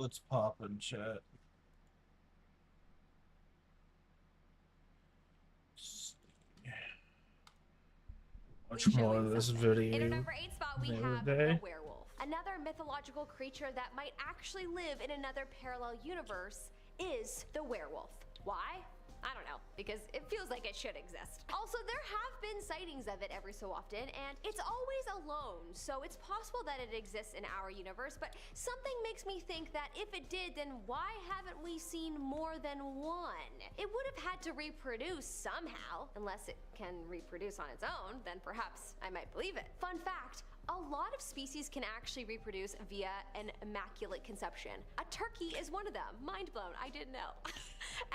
Let's pop in chat. Watch more of this video. In our number 8 spot, we have day. the werewolf. Another mythological creature that might actually live in another parallel universe is the werewolf. Why? I don't know, because it feels like it should exist. Also, there have been sightings of it every so often, and it's always alone, so it's possible that it exists in our universe, but something makes me think that if it did, then why haven't we seen more than one? It would have had to reproduce somehow. Unless it can reproduce on its own, then perhaps I might believe it. Fun fact, a lot of species can actually reproduce via an immaculate conception. A turkey is one of them. Mind blown, I didn't know.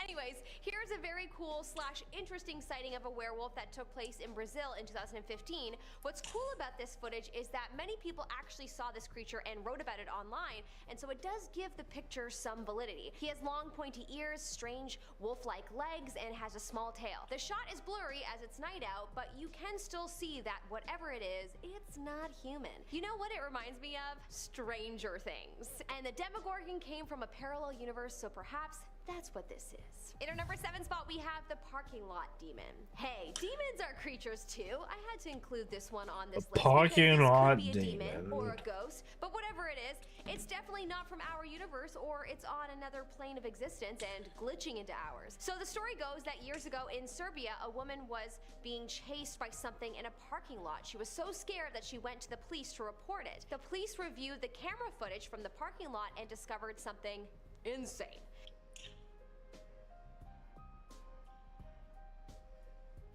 Anyways, here's a very cool / interesting sighting of a werewolf that took place in Brazil in 2015. What's cool about this footage is that many people actually saw this creature and wrote about it online, and so it does give the picture some validity. He has long pointy ears, strange wolf-like legs, and has a small tail. The shot is blurry as it's night out, but you can still see that whatever it is, it's not human. You know what it reminds me of? Stranger Things. And the Demogorgon came from a parallel universe, so perhaps that's what this is. In our number 7 spot, we have the parking lot demon. Hey, demons are creatures too. I had to include this one on this list parking lot because this could be a demon demon or a ghost, but whatever it is, it's definitely not from our universe, or it's on another plane of existence and glitching into ours. So the story goes that years ago in Serbia, a woman was being chased by something in a parking lot. She was so scared that she went to the police to report it. The police reviewed the camera footage from the parking lot and discovered something insane.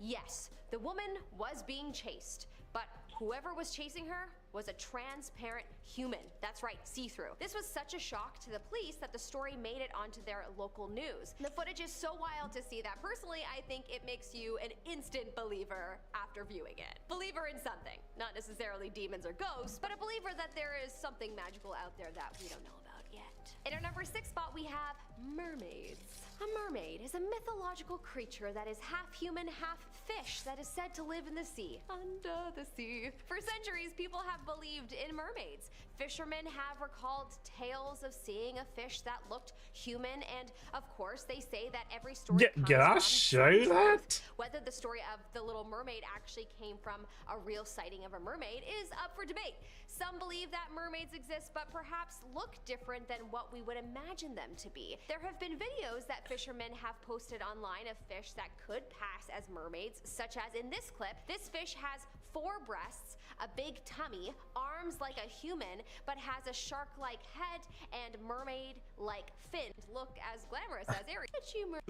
Yes, the woman was being chased, but whoever was chasing her was a transparent human. That's right, see-through. This was such a shock to the police that the story made it onto their local news. The footage is so wild to see that personally, I think it makes you an instant believer after viewing it. Believer in something, not necessarily demons or ghosts, but a believer that there is something magical out there that we don't know about yet. In our number 6 spot, we have mermaids. A mermaid is a mythological creature that is half human, half fish that is said to live in the sea. Under the sea. For centuries, people have believed in mermaids. Fishermen have recalled tales of seeing a fish that looked human, and of course, they say that every story comes Can I from show you some that? truth. Whether the story of the Little Mermaid actually came from a real sighting of a mermaid is up for debate. Some believe that mermaids exist, but perhaps look different than what we would imagine them to be. There have been videos that fishermen have posted online of fish that could pass as mermaids, such as in this clip. This fish has 4 breasts, a big tummy, arms like a human, but has a shark-like head and mermaid-like fins. Look as glamorous as Ariel.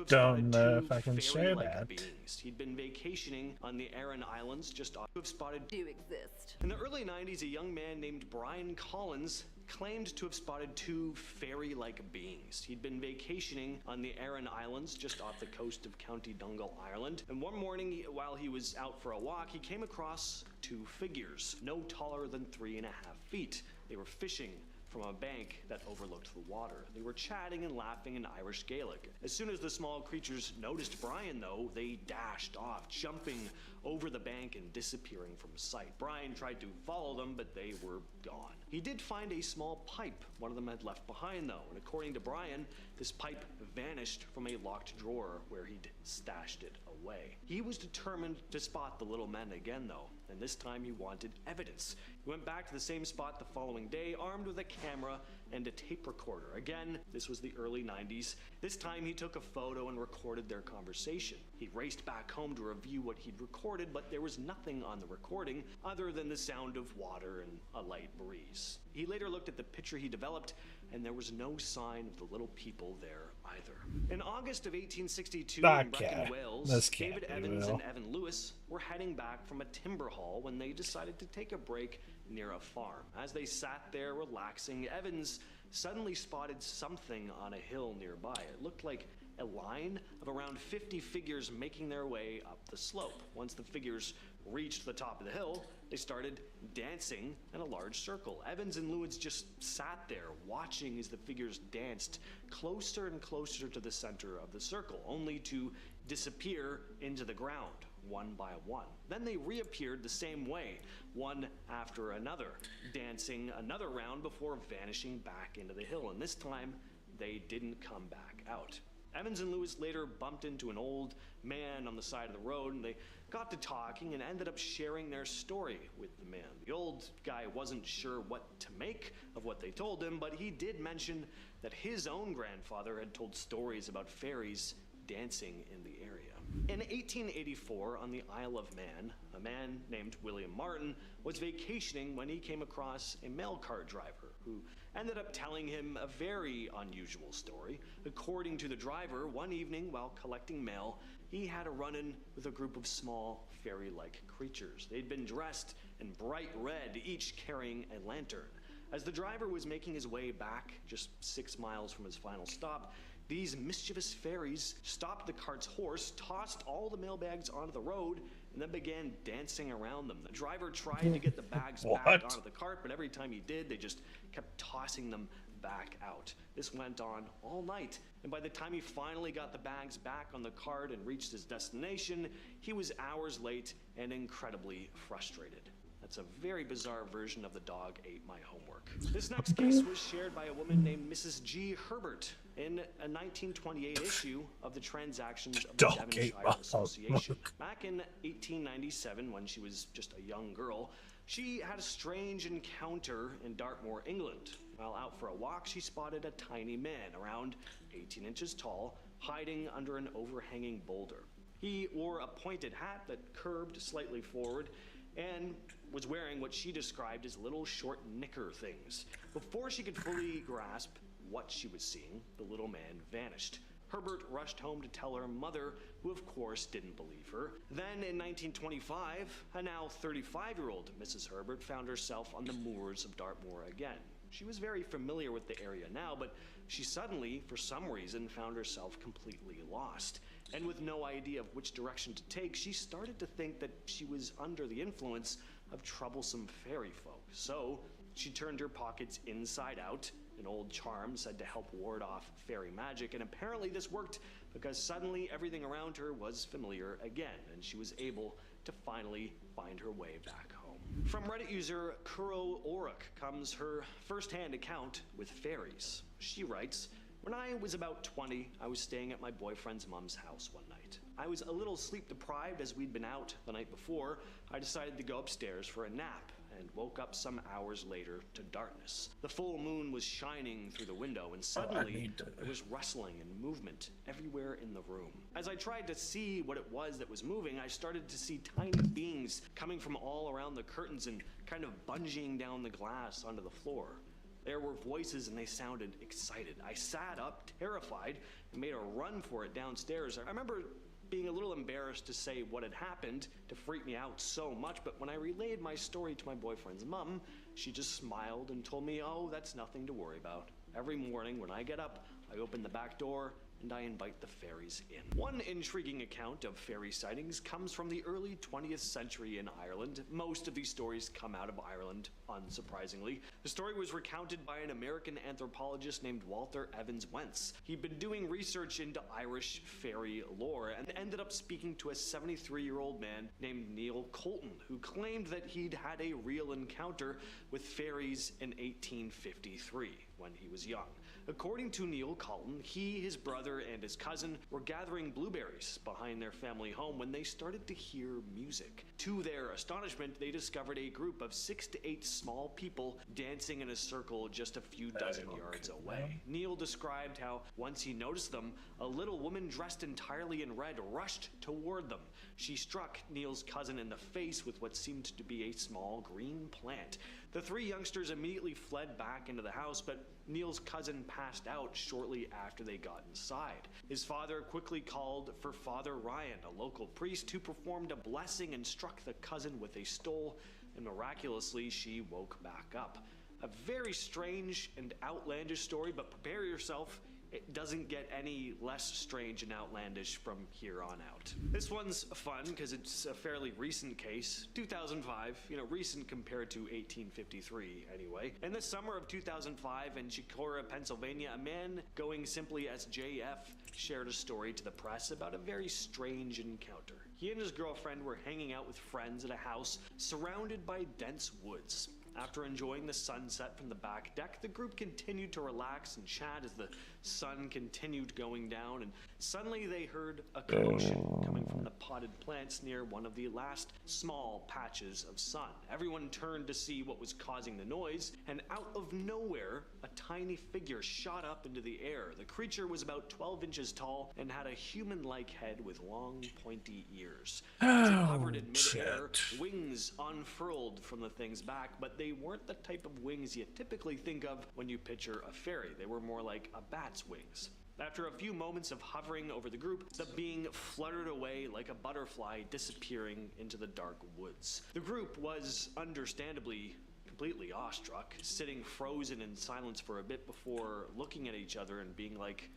Don't know if I can share that. Beings. He'd been vacationing on the Aran Islands just off of spotted Do exist. In the early 90s, a young man named Brian Collins claimed to have spotted 2 fairy-like beings. He'd been vacationing on the Aran Islands just off the coast of County Donegal, Ireland, and one morning while he was out for a walk, he came across 2 figures, no taller than 3.5 feet. They were fishing from a bank that overlooked the water. They were chatting and laughing in Irish Gaelic. As soon as the small creatures noticed Brian, though, they dashed off, jumping over the bank and disappearing from sight. Brian tried to follow them, but they were gone. He did find a small pipe one of them had left behind, though, and according to Brian, this pipe vanished from a locked drawer where he'd stashed it away. He was determined to spot the little men again, though, and this time he wanted evidence. He went back to the same spot the following day, armed with a camera and a tape recorder. Again, this was the early 90s. This time he took a photo and recorded their conversation. He raced back home to review what he'd recorded, but there was nothing on the recording other than the sound of water and a light breeze. He later looked at the picture he developed, and there was no sign of the little people there either. In August of 1862 in Brecon, Wales, David Evans and Evan Lewis were heading back from a timber haul when they decided to take a break near a farm. As they sat there relaxing, Evans suddenly spotted something on a hill nearby. It looked like a line of around 50 figures making their way up the slope. Once the figures reached the top of the hill, they started dancing in a large circle. Evans and Lewis just sat there watching as the figures danced closer and closer to the center of the circle, only to disappear into the ground. one by one. Then they reappeared the same way, one after another, dancing another round before vanishing back into the hill. And this time, they didn't come back out. Evans and Lewis later bumped into an old man on the side of the road, and they got to talking and ended up sharing their story with the man. The old guy wasn't sure what to make of what they told him, but he did mention that his own grandfather had told stories about fairies dancing in the area. In 1884, on the Isle of Man, a man named William Martin was vacationing when he came across a mail cart driver who ended up telling him a very unusual story. According to the driver, one evening while collecting mail, he had a run-in with a group of small fairy-like creatures. They'd been dressed in bright red, each carrying a lantern. As the driver was making his way back, just 6 miles from his final stop, these mischievous fairies stopped the cart's horse, tossed all the mailbags onto the road, and then began dancing around them. The driver tried to get the bags back onto the cart, but every time he did, they just kept tossing them back out. This went on all night, and by the time he finally got the bags back on the cart and reached his destination, he was hours late and incredibly frustrated. That's a very bizarre version of the dog ate my homework. This next case was shared by a woman named Mrs. G. Herbert in a 1928 issue of the Transactions of the Devonshire Association. Back in 1897, when she was just a young girl, she had a strange encounter in Dartmoor, England. While out for a walk, she spotted a tiny man, around 18 inches tall, hiding under an overhanging boulder. He wore a pointed hat that curved slightly forward and was wearing what she described as little short knicker things. Before she could fully grasp what she was seeing, the little man vanished. Herbert rushed home to tell her mother, who of course didn't believe her. Then in 1925, a now 35-year-old Mrs. Herbert found herself on the moors of Dartmoor again. She was very familiar with the area now, but she suddenly, for some reason, found herself completely lost. And with no idea of which direction to take, she started to think that she was under the influence of troublesome fairy folk. So she turned her pockets inside out, an old charm said to help ward off fairy magic, and apparently this worked because suddenly everything around her was familiar again, and she was able to finally find her way back home. From Reddit user Kuro Oruk comes her first-hand account with fairies. She writes, "When I was about 20, I was staying at my boyfriend's mom's house one night. I was a little sleep deprived as we'd been out the night before. I decided to go upstairs for a nap and woke up some hours later to darkness. The full moon was shining through the window, and suddenly there was rustling and movement everywhere in the room. As I tried to see what it was that was moving, I started to see tiny beings coming from all around the curtains and kind of bungeeing down the glass onto the floor. There were voices and they sounded excited. I sat up, terrified, and made a run for it downstairs. I remember being a little embarrassed to say what had happened to freak me out so much, but when I relayed my story to my boyfriend's mom, she just smiled and told me, oh, that's nothing to worry about. Every morning when I get up, I open the back door and I invite the fairies in." One intriguing account of fairy sightings comes from the early 20th century in Ireland. Most of these stories come out of Ireland, unsurprisingly. The story was recounted by an American anthropologist named Walter Evans Wentz. He'd been doing research into Irish fairy lore and ended up speaking to a 73-year-old man named Neil Colton, who claimed that he'd had a real encounter with fairies in 1853 when he was young. According to Neil Colton, he, his brother, and his cousin were gathering blueberries behind their family home when they started to hear music. To their astonishment, they discovered a group of 6 to 8 small people dancing in a circle just a few dozen yards away. Neil described how once he noticed them, a little woman dressed entirely in red rushed toward them. She struck Neil's cousin in the face with what seemed to be a small green plant. The 3 youngsters immediately fled back into the house, but Neil's cousin passed out shortly after they got inside. His father quickly called for Father Ryan, a local priest, who performed a blessing and struck the cousin with a stole, and miraculously she woke back up. A very strange and outlandish story, but prepare yourself, It doesn't get any less strange and outlandish from here on out. This one's fun because it's a fairly recent case, 2005, recent compared to 1853 anyway. In the summer of 2005 in Chicora, Pennsylvania, a man going simply as JF shared a story to the press about a very strange encounter. He and his girlfriend were hanging out with friends at a house surrounded by dense woods. After enjoying the sunset from the back deck, the group continued to relax and chat as the sun continued going down, and suddenly they heard a commotion coming from the potted plants near one of the last small patches of sun. Everyone turned to see what was causing the noise, and out of nowhere, a tiny figure shot up into the air. The creature was about 12 inches tall and had a human-like head with long, pointy ears. As it hovered in midair, wings unfurled from the thing's back, but they weren't the type of wings you typically think of when you picture a fairy. They were more like a bat's wings. After a few moments of hovering over the group, the being fluttered away like a butterfly, disappearing into the dark woods. The group was understandably completely awestruck, sitting frozen in silence for a bit before looking at each other and being like,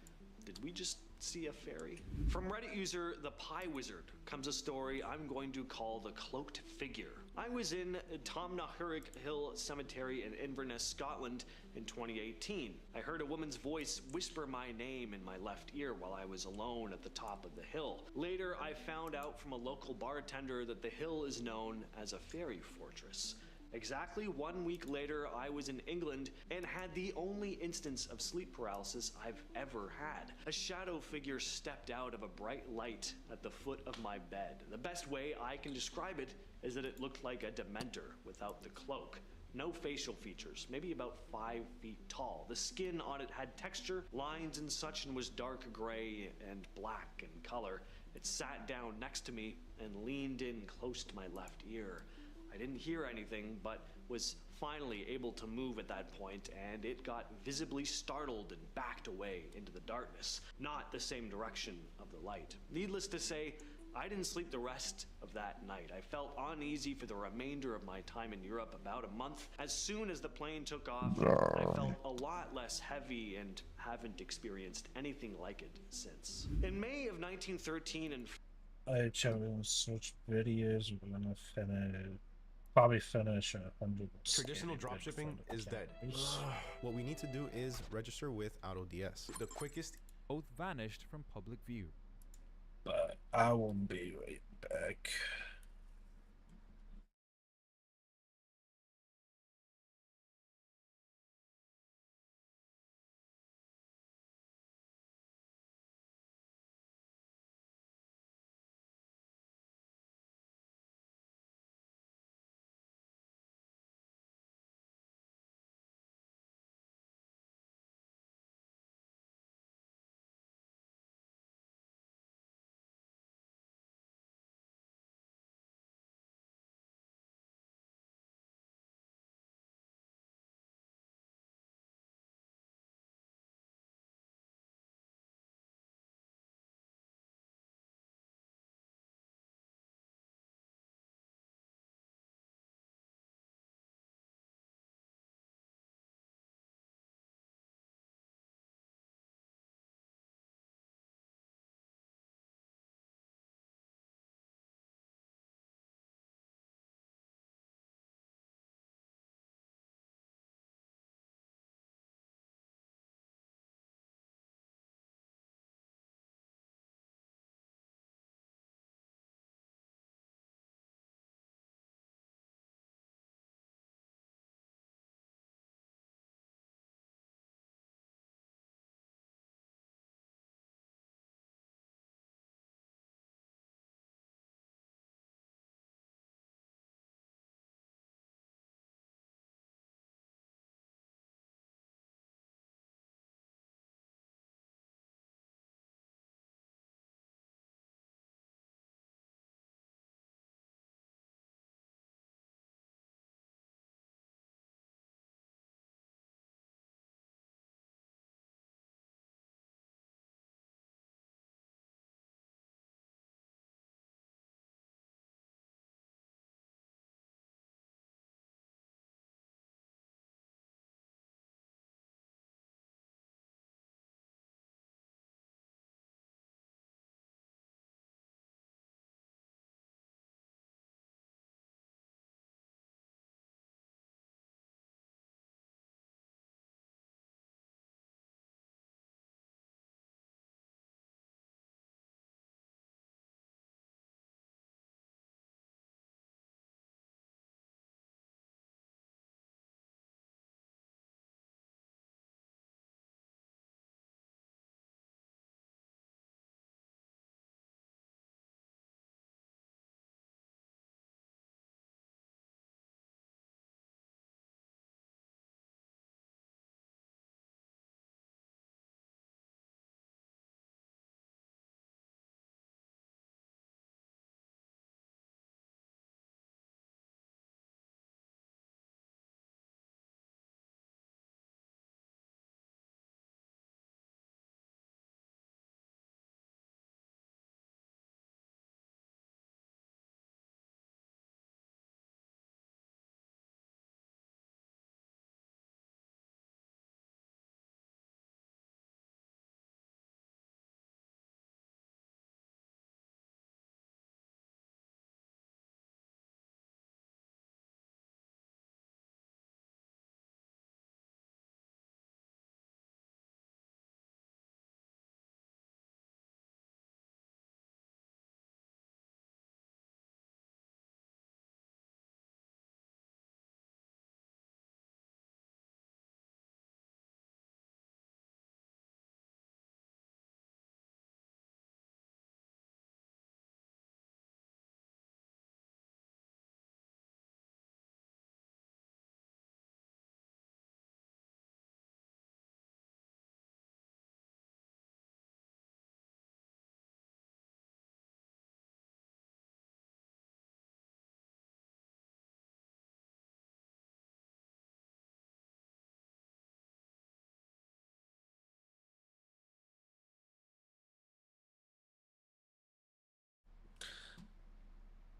did we just see a fairy? From Reddit user The Pie Wizard comes a story I'm going to call The Cloaked Figure. I was in Tomnahurich Hill Cemetery in Inverness, Scotland in 2018. I heard a woman's voice whisper my name in my left ear while I was alone at the top of the hill. Later, I found out from a local bartender that the hill is known as a fairy fortress. Exactly 1 week later, I was in England and had the only instance of sleep paralysis I've ever had. A shadow figure stepped out of a bright light at the foot of my bed. The best way I can describe it is that it looked like a dementor without the cloak. No facial features, maybe about 5 feet tall. The skin on it had texture, lines and such, and was dark gray and black in color. It sat down next to me and leaned in close to my left ear. I didn't hear anything, but was finally able to move at that point, and it got visibly startled and backed away into the darkness, not the same direction of the light. Needless to say, I didn't sleep the rest of that night. I felt uneasy for the remainder of my time in Europe, about a month. As soon as the plane took off, I felt a lot less heavy and haven't experienced anything like it since. In May of 1913 in I chose search videos. We're gonna probably finish 100. Traditional dropshipping is that what we need to do is register with AutoDS. The quickest. Both vanished from public view. But I will be right back.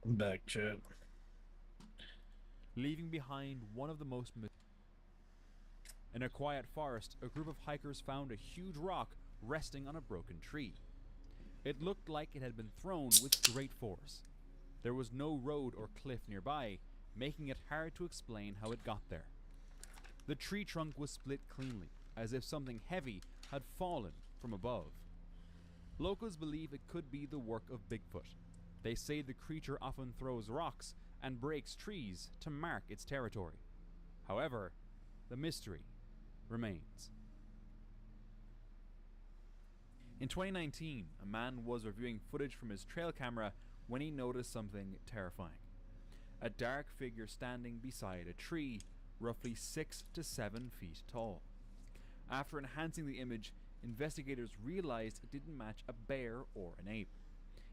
Back chat. leaving behind one of the most. In a quiet forest, a group of hikers found a huge rock resting on a broken tree. It looked like it had been thrown with great force. There was no road or cliff nearby, making it hard to explain how it got there. The tree trunk was split cleanly, as if something heavy had fallen from above. Locals believe it could be the work of Bigfoot. They say the creature often throws rocks and breaks trees to mark its territory. However, the mystery remains. In 2019, a man was reviewing footage from his trail camera when he noticed something terrifying. A dark figure standing beside a tree, roughly 6 to 7 feet tall. After enhancing the image, investigators realized it didn't match a bear or an ape.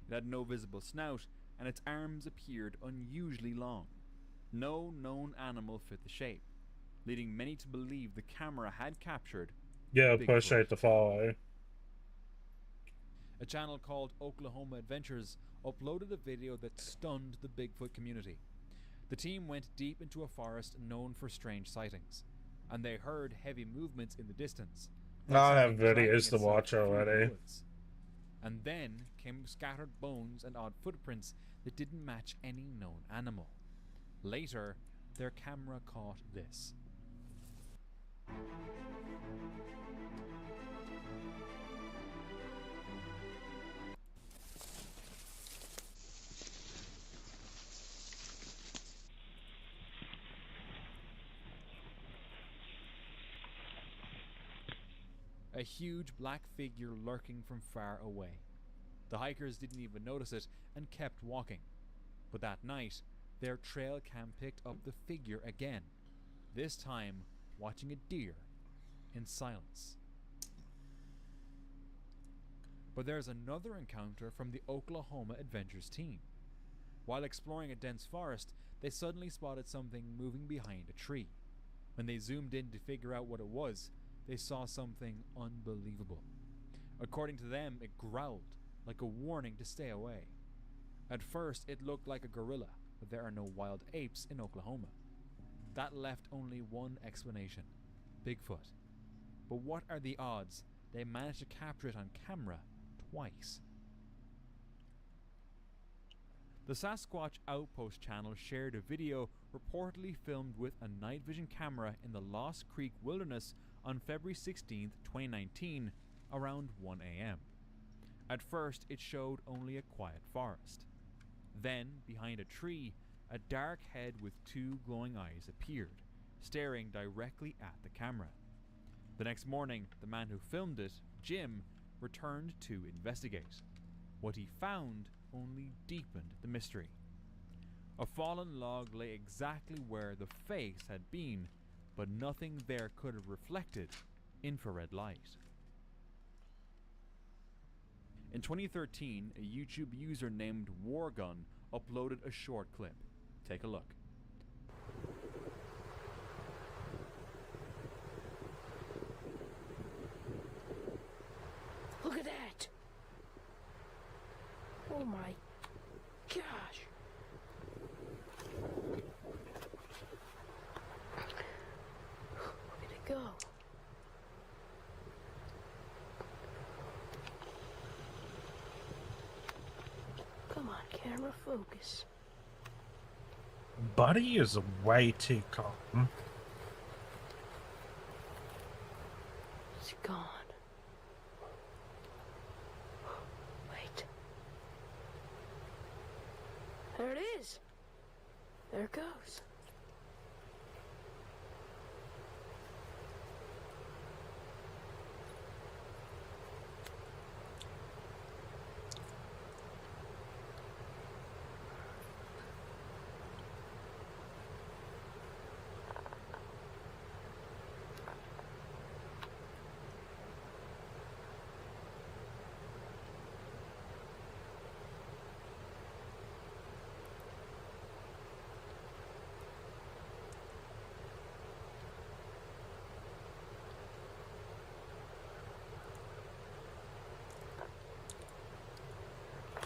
It had no visible snout, and its arms appeared unusually long. No known animal fit the shape, leading many to believe the camera had captured Yeah, Bigfoot. push right to follow. A channel called Oklahoma Adventures uploaded a video that stunned the Bigfoot community. The team went deep into a forest known for strange sightings, and they heard heavy movements in the distance. I have something dragging videos to itself watch through the already. woods. And then came scattered bones and odd footprints that didn't match any known animal. Later, their camera caught this. A huge black figure lurking from far away. The hikers didn't even notice it and kept walking. But that night, their trail cam picked up the figure again, this time watching a deer in silence. But there's another encounter from the Oklahoma Adventures team. While exploring a dense forest, they suddenly spotted something moving behind a tree. When they zoomed in to figure out what it was, they saw something unbelievable. According to them, it growled, like a warning to stay away. At first, it looked like a gorilla, but there are no wild apes in Oklahoma. That left only one explanation: Bigfoot. But what are the odds they managed to capture it on camera twice? The Sasquatch Outpost channel shared a video reportedly filmed with a night vision camera in the Lost Creek Wilderness on February 16, 2019, around 1 a.m. At first, it showed only a quiet forest. Then, behind a tree, a dark head with two glowing eyes appeared, staring directly at the camera. The next morning, the man who filmed it, Jim, returned to investigate. What he found only deepened the mystery. A fallen log lay exactly where the face had been, but nothing there could have reflected infrared light. In 2013, a YouTube user named Wargun uploaded a short clip. Take a look. Look at that! Oh my gosh! Where'd it go? Come on, camera, focus. Buddy is way too calm. It's gone. Wait. There it is. There it goes.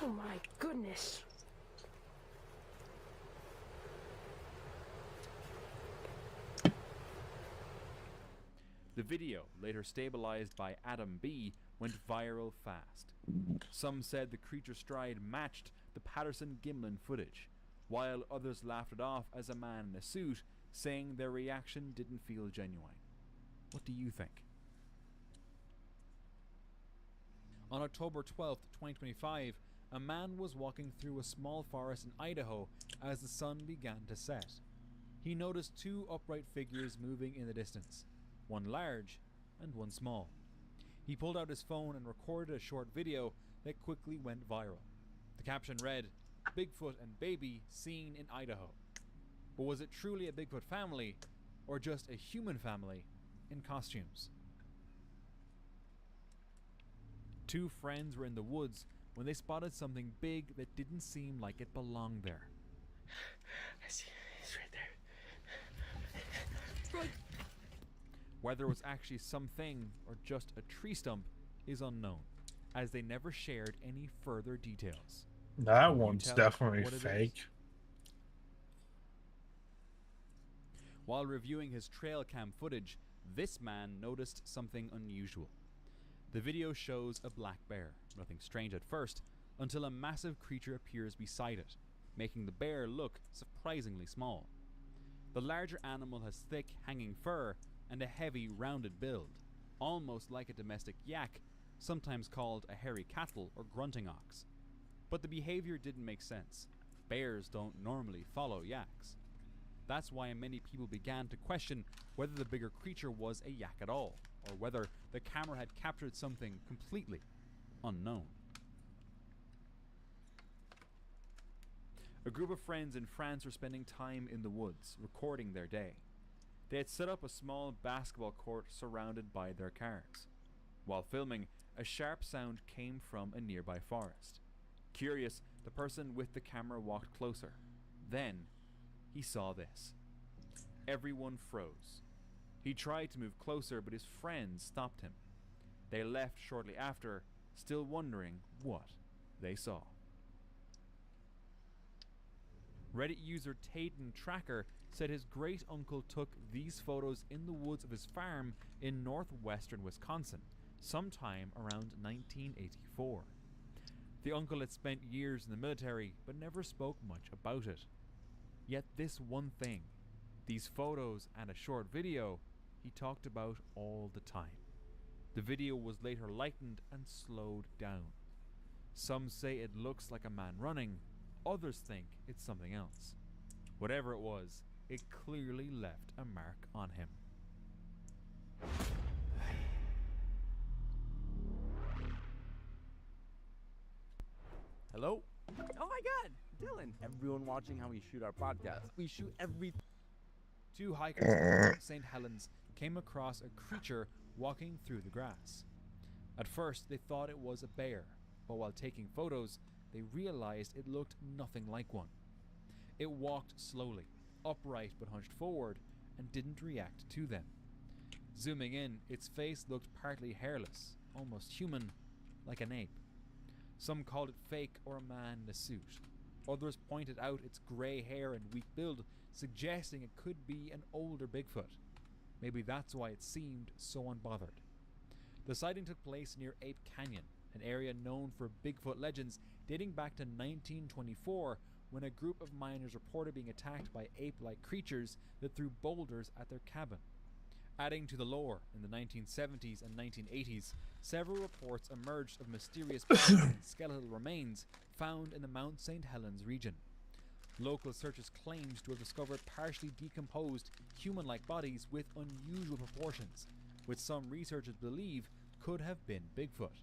Oh my goodness. The video, later stabilized by Adam B., went viral fast. Some said the creature's stride matched the Patterson-Gimlin footage, while others laughed it off as a man in a suit, saying their reaction didn't feel genuine. What do you think? On October 12th, 2025, a man was walking through a small forest in Idaho as the sun began to set. He noticed two upright figures moving in the distance, one large and one small. He pulled out his phone and recorded a short video that quickly went viral. The caption read, "Bigfoot and baby seen in Idaho." But was it truly a Bigfoot family, or just a human family in costumes? Two friends were in the woods when they spotted something big that didn't seem like it belonged there. I see, it's right there. Run. Whether it was actually something or just a tree stump is unknown, as they never shared any further details. That Can you one's tell definitely what it is? fake. While reviewing his trail cam footage, this man noticed something unusual. The video shows a black bear, nothing strange at first, until a massive creature appears beside it, making the bear look surprisingly small. The larger animal has thick, hanging fur and a heavy, rounded build, almost like a domestic yak, sometimes called a hairy cattle or grunting ox. But the behavior didn't make sense. Bears don't normally follow yaks. That's why many people began to question whether the bigger creature was a yak at all, or whether the camera had captured something completely unknown. A group of friends in France were spending time in the woods, recording their day. They had set up a small basketball court surrounded by their cars. While filming, a sharp sound came from a nearby forest. Curious, the person with the camera walked closer. Then, he saw this. Everyone froze. He tried to move closer, but his friends stopped him. They left shortly after, still wondering what they saw. Reddit user Taden Tracker said his great-uncle took these photos in the woods of his farm in northwestern Wisconsin, sometime around 1984. The uncle had spent years in the military, but never spoke much about it. Yet this one thing, these photos and a short video, he talked about all the time. The video was later lightened and slowed down. Some say it looks like a man running, others think it's something else. Whatever it was, it clearly left a mark on him. Hello? Oh my god, Dylan. Everyone watching how we shoot our podcast. We shoot every... Two hikers from St. Helens came across a creature walking through the grass. At first, they thought it was a bear, but while taking photos, they realized it looked nothing like one. It walked slowly, upright but hunched forward, and didn't react to them. Zooming in, its face looked partly hairless, almost human, like an ape. Some called it fake or a man in a suit. Others pointed out its grey hair and weak build, suggesting it could be an older Bigfoot. Maybe that's why it seemed so unbothered. The sighting took place near Ape Canyon, an area known for Bigfoot legends dating back to 1924, when a group of miners reported being attacked by ape-like creatures that threw boulders at their cabin. Adding to the lore, in the 1970s and 1980s, several reports emerged of mysterious bones and skeletal remains found in the Mount St. Helens region. Local searchers claimed to have discovered partially decomposed, human-like bodies with unusual proportions, which some researchers believe could have been Bigfoot.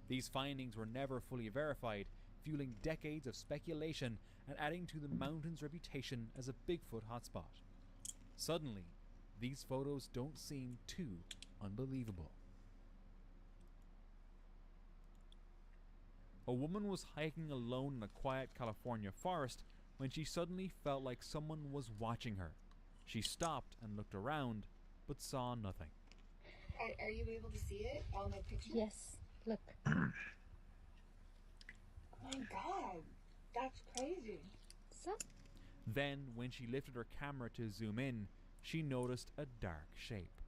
These findings were never fully verified, fueling decades of speculation and adding to the mountain's reputation as a Bigfoot hotspot. Suddenly, these photos don't seem too unbelievable. A woman was hiking alone in a quiet California forest when she suddenly felt like someone was watching her. She stopped and looked around, but saw nothing. Are you able to see it on the picture? Yes, look. Oh my god, that's crazy. So? Then, when she lifted her camera to zoom in, she noticed a dark shape.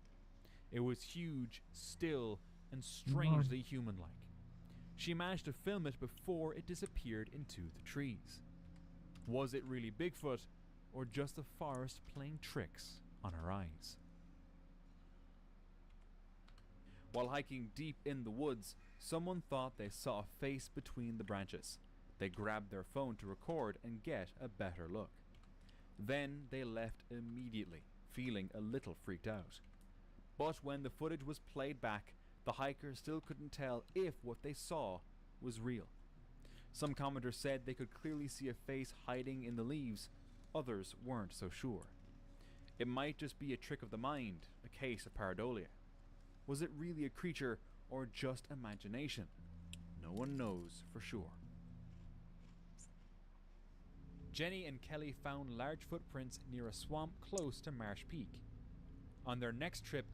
It was huge, still, and strangely human-like. She managed to film it before it disappeared into the trees. Was it really Bigfoot, or just the forest playing tricks on her eyes? While hiking deep in the woods, someone thought they saw a face between the branches. They grabbed their phone to record and get a better look. Then they left immediately, feeling a little freaked out. But when the footage was played back, the hikers still couldn't tell if what they saw was real. Some commenters said they could clearly see a face hiding in the leaves. Others weren't so sure. It might just be a trick of the mind, a case of pareidolia. Was it really a creature or just imagination? No one knows for sure. Jenny and Kelly found large footprints near a swamp close to Marsh Peak. On their next trip,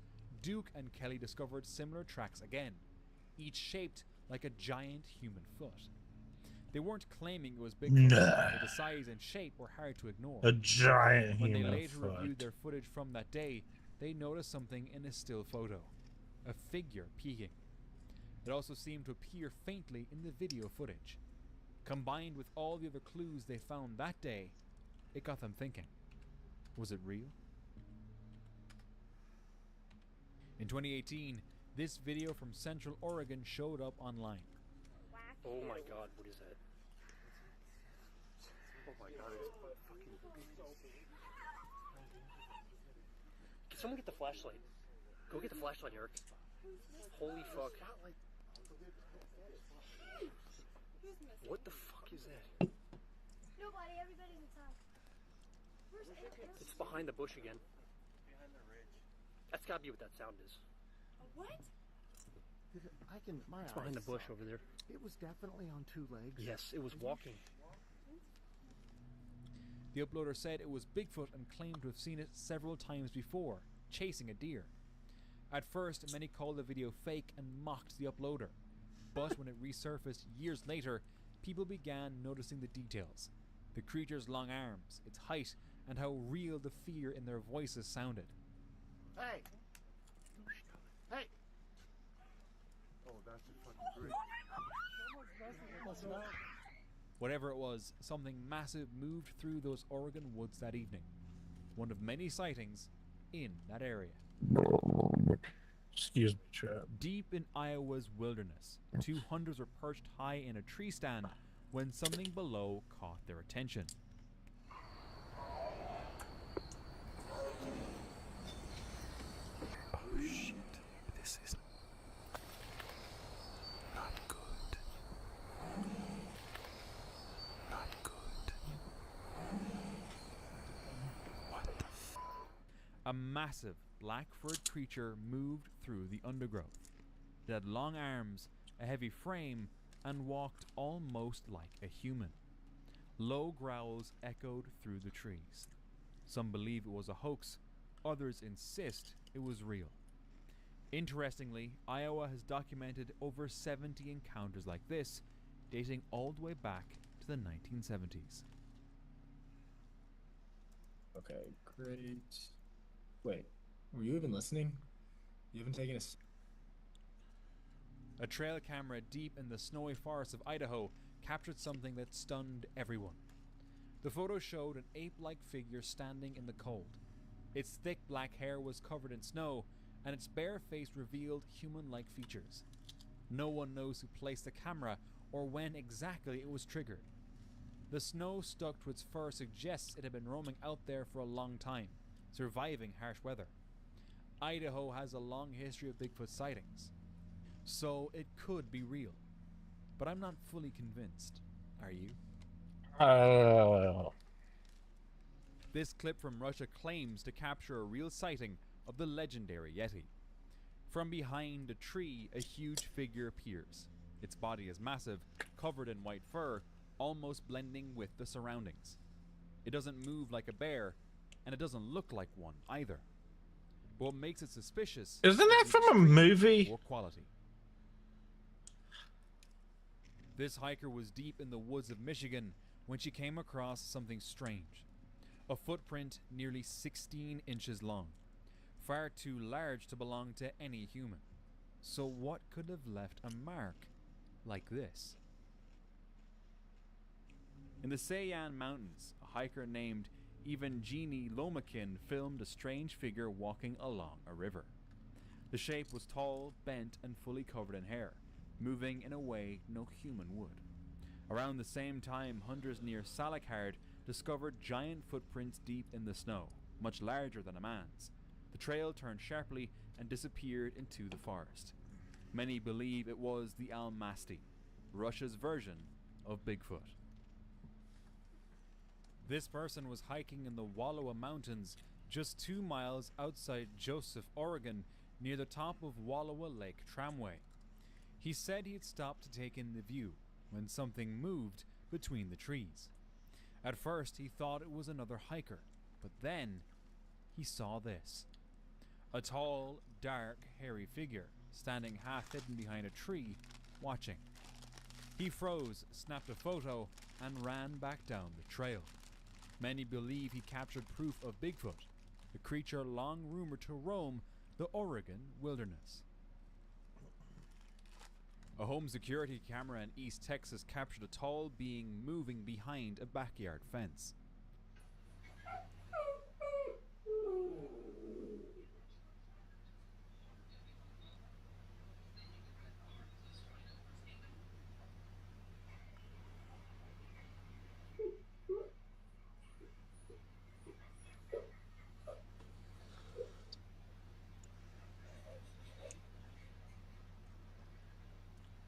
Duke and Kelly discovered similar tracks again, each shaped like a giant human foot. They weren't claiming it was Bigfoot, but the size and shape were hard to ignore. A giant When they human later foot. reviewed their footage from that day, they noticed something in a still photo. A figure peeking. It also seemed to appear faintly in the video footage. Combined with all the other clues they found that day, it got them thinking. Was it real? In 2018, this video from Central Oregon showed up online. Oh my god, what is that? Oh my god, it's fucking... Can someone get the flashlight? Go get the flashlight, Eric. Holy fuck. What the fuck is that? Nobody, everybody's inside. Where's Eric? It's behind the bush again. That's gotta be what that sound is. A what? It's behind the bush over there. It was definitely on two legs. Yes, it was walking. The uploader said it was Bigfoot and claimed to have seen it several times before, chasing a deer. At first, many called the video fake and mocked the uploader. But when it resurfaced years later, people began noticing the details. The creature's long arms, its height, and how real the fear in their voices sounded. Hey! Hey! Oh, that's just fucking great. Whatever it was, something massive moved through those Oregon woods that evening. One of many sightings in that area. Excuse me, chat. Deep in Iowa's wilderness, two hunters were perched high in a tree stand when something below caught their attention. Oh shit, this is not good. Not good. What the f? A massive black-furred creature moved through the undergrowth. It had long arms, a heavy frame, and walked almost like a human. Low growls echoed through the trees. Some believe it was a hoax, others insist it was real. Interestingly, Iowa has documented over 70 encounters like this, dating all the way back to the 1970s. Okay, great. Wait, were you even listening? You haven't taken a... A trail camera deep in the snowy forests of Idaho captured something that stunned everyone. The photo showed an ape-like figure standing in the cold. Its thick black hair was covered in snow, and its bare face revealed human-like features. No one knows who placed the camera or when exactly it was triggered. The snow stuck to its fur suggests it had been roaming out there for a long time, surviving harsh weather. Idaho has a long history of Bigfoot sightings, so it could be real. But I'm not fully convinced. Are you? This clip from Russia claims to capture a real sighting of the legendary Yeti. From behind a tree, a huge figure appears. Its body is massive, covered in white fur, almost blending with the surroundings. It doesn't move like a bear, and it doesn't look like one either. But what makes it suspicious Isn't that from a movie? or quality. This hiker was deep in the woods of Michigan when she came across something strange. A footprint nearly 16 inches long. far too large to belong to any human. So what could have left a mark like this? In the Sayan Mountains, a hiker named Evangeni Lomakin filmed a strange figure walking along a river. The shape was tall, bent, and fully covered in hair, moving in a way no human would. Around the same time, hunters near Salakhard discovered giant footprints deep in the snow, much larger than a man's. The trail turned sharply and disappeared into the forest. Many believe it was the Almasty, Russia's version of Bigfoot. This person was hiking in the Wallowa Mountains, just 2 miles outside Joseph, Oregon, near the top of Wallowa Lake Tramway. He said he had stopped to take in the view when something moved between the trees. At first he thought it was another hiker, but then he saw this. A tall, dark, hairy figure standing half hidden behind a tree, watching. He froze, snapped a photo, and ran back down the trail. Many believe he captured proof of Bigfoot, a creature long rumored to roam the Oregon wilderness. A home security camera in East Texas captured a tall being moving behind a backyard fence.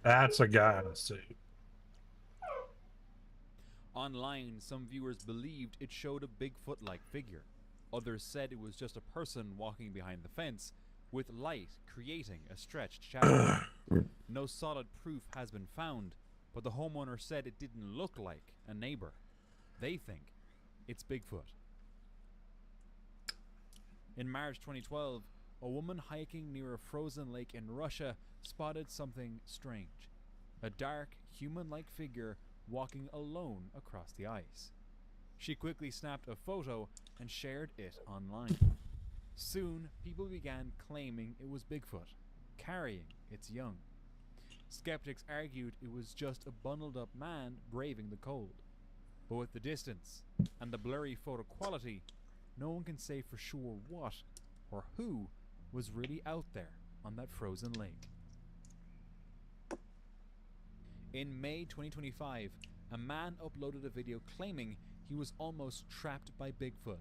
That's a guy in a suit. Online, some viewers believed it showed a Bigfoot-like figure. Others said it was just a person walking behind the fence, with light creating a stretched shadow. No solid proof has been found, but the homeowner said it didn't look like a neighbor. They think it's Bigfoot. In March 2012, a woman hiking near a frozen lake in Russia spotted something strange. A dark, human-like figure walking alone across the ice. She quickly snapped a photo and shared it online. Soon, people began claiming it was Bigfoot, carrying its young. Skeptics argued it was just a bundled-up man braving the cold. But with the distance and the blurry photo quality, no one can say for sure what or who was really out there on that frozen lake. In May 2025, a man uploaded a video claiming he was almost trapped by Bigfoot.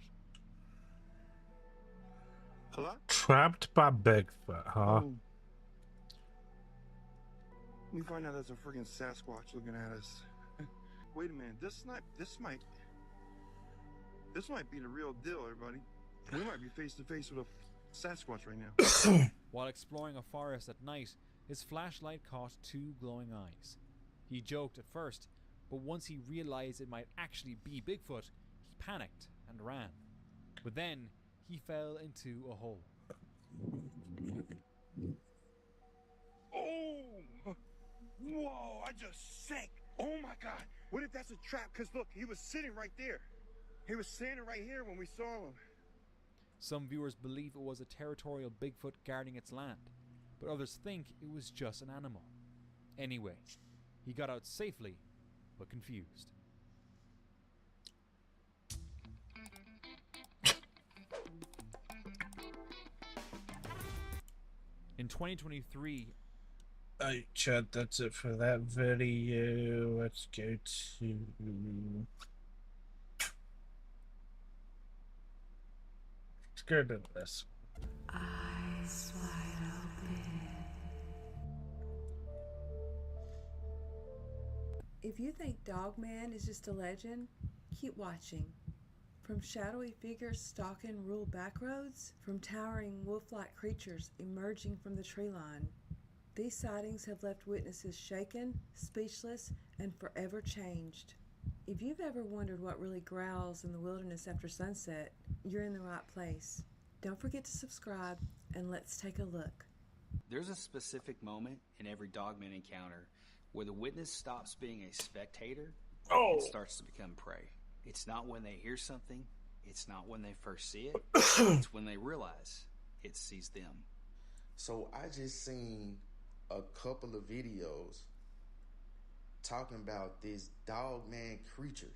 Hello? Trapped by Bigfoot, huh? Oh. We find out there's a freaking Sasquatch looking at us. Wait a minute, this might be the real deal, everybody. We might be face to face with a Sasquatch right now. While exploring a forest at night, his flashlight caught 2 glowing eyes. He joked at first, but once he realized it might actually be Bigfoot, he panicked and ran. But then, he fell into a hole. Oh! Whoa, I just sank! Oh my god! What if that's a trap? Because look, he was sitting right there. He was standing right here when we saw him. Some viewers believe it was a territorial Bigfoot guarding its land, but others think it was just an animal. Anyway, he got out safely, but confused. In 2023, Alright, Chad, that's it for that video. Let's go to... Let's go to this. Eyes wide open. If you think Dogman is just a legend, keep watching. From shadowy figures stalking rural backroads, from towering wolf-like creatures emerging from the tree line, these sightings have left witnesses shaken, speechless, and forever changed. If you've ever wondered what really growls in the wilderness after sunset, you're in the right place. Don't forget to subscribe, and let's take a look. There's a specific moment in every Dogman encounter where the witness stops being a spectator and starts to become prey. It's not when they hear something, it's not when they first see it, it's when they realize it sees them. So I just seen a couple of videos talking about this dogman creature.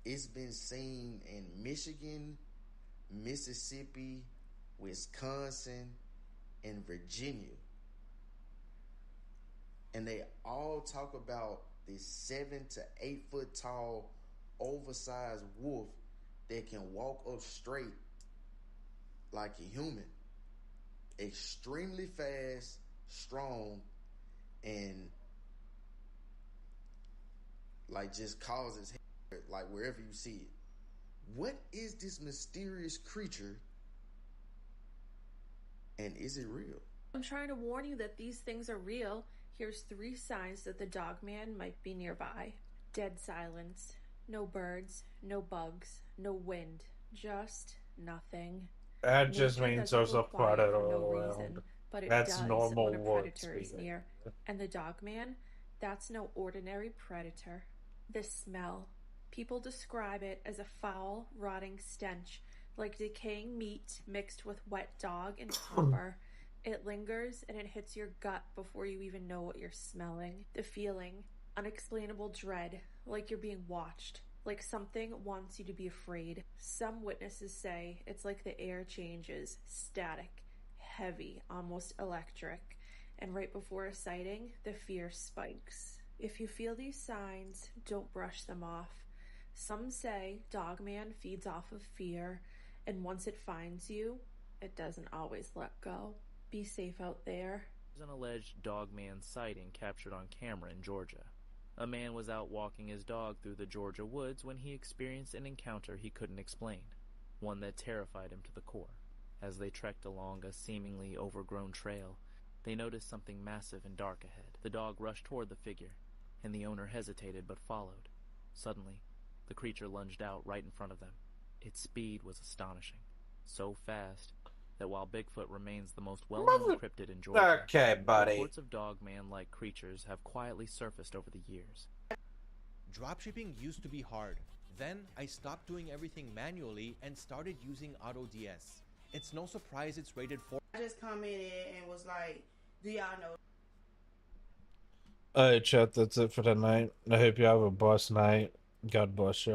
It's been seen in Michigan, Mississippi, Wisconsin, and Virginia. And they all talk about this 7 to 8 foot tall, oversized wolf that can walk up straight like a human. Extremely fast, strong, and like just causes havoc, like wherever you see it. What is this mysterious creature, and is it real? I'm trying to warn you that these things are real. Here's 3 signs that the dogman might be nearby. Dead silence. No birds, no bugs, no wind. Just nothing. That just Nature means doesn't there's go a quiet predator for no around. reason, but it That's does normal when a wolf predator is speaking. near. And the dogman, that's no ordinary predator. The smell. People describe it as a foul, rotting stench, like decaying meat mixed with wet dog and copper. It lingers and it hits your gut before you even know what you're smelling. The feeling, unexplainable dread, like you're being watched, like something wants you to be afraid. Some witnesses say it's like the air changes, static, heavy, almost electric, and right before a sighting, the fear spikes. If you feel these signs, don't brush them off. Some say dogman feeds off of fear, and once it finds you, it doesn't always let go. Be safe out there. There's an alleged dogman sighting captured on camera in Georgia. A man was out walking his dog through the Georgia woods when he experienced an encounter he couldn't explain, one that terrified him to the core. As they trekked along a seemingly overgrown trail, they noticed something massive and dark ahead. The dog rushed toward the figure, and the owner hesitated but followed. Suddenly, the creature lunged out right in front of them. Its speed was astonishing, so fast that while Bigfoot remains the most well-known cryptid in Georgia, Okay, buddy. reports of dogman-like creatures have quietly surfaced over the years. Dropshipping used to be hard. Then I stopped doing everything manually and started using AutoDS. It's no surprise it's rated 4. I just commented and was like, do y'all know? Alright, chat, that's it for tonight. I hope you have a blessed night. God bless you.